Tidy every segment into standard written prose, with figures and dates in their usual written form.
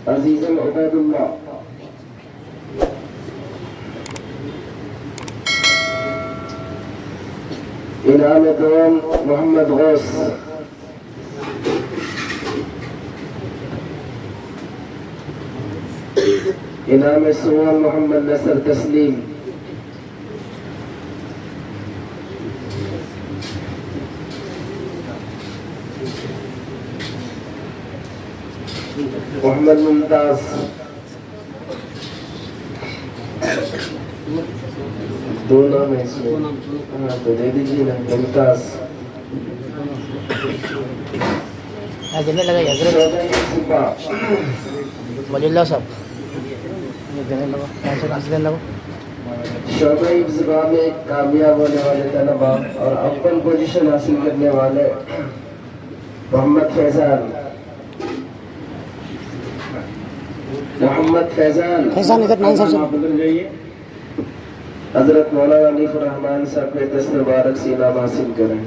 अजीज़म उबैदुल्लाह। इनाम दोम मोहम्मद गौस। इनाम सोम मोहम्मद नसर तस्लीम। मोहम्मद मुमताज। दो नाम है इसमें, हाँ तो दे दीजिए ना। मुमताज शोबई ज़िबा में कामयाब होने वाले तलबा और अव्वल पोजीशन हासिल करने वाले मोहम्मद फैजान। मोहम्मद फैजान इधर नाम सबसे हजरत मौलाना अनीफुर रहमान साहब के दस्त मुबारक से इनाम हासिल करें।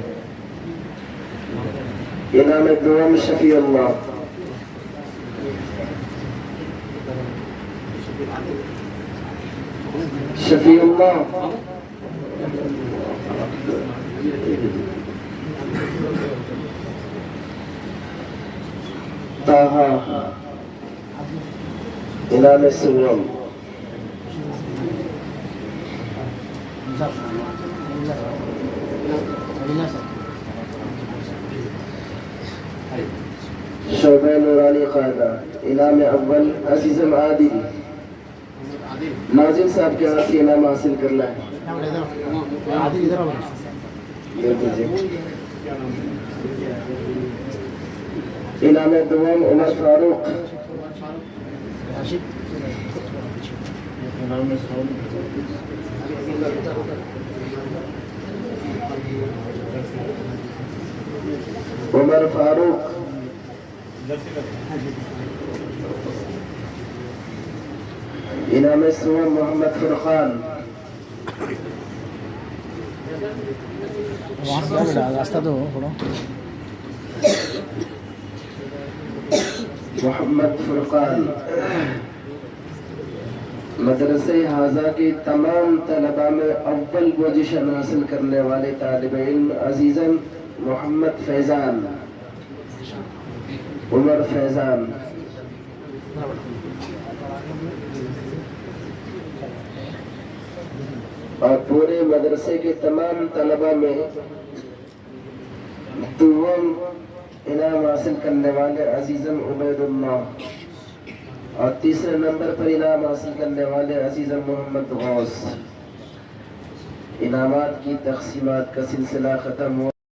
इनाम दुआम शफी अल्लाह। शफी अल्लाह ताहा। इनाम सुवम। शोबे नूरानी क़ायदा। इनाम अव्वल अजीज़म आदिल। नाजिम साहब के हाथ से इनाम हासिल करना है। इनाम दुआम उमर फारूक। उमर फारूक। इनाम सुवम मोहम्मद फुरकान। रास्ता तो थोड़ा मोहम्मद फुरकान। मदरसे हाजा के तमाम तलबा में अव्वल पोजीशन हासिल करने वाले तालिब इल्म अजीज़न मोहम्मद फैजान। उमर फैजान। और पूरे मदरसे के तमाम तलबा में दुआम इनाम हासिल करने वाले अजीज़म उबैदुल्लाह। और तीसरे नंबर पर इनाम हासिल करने वाले अजीज़म मोहम्मद गौस। इनामात की तक़सीमात का सिलसिला ख़त्म हुआ।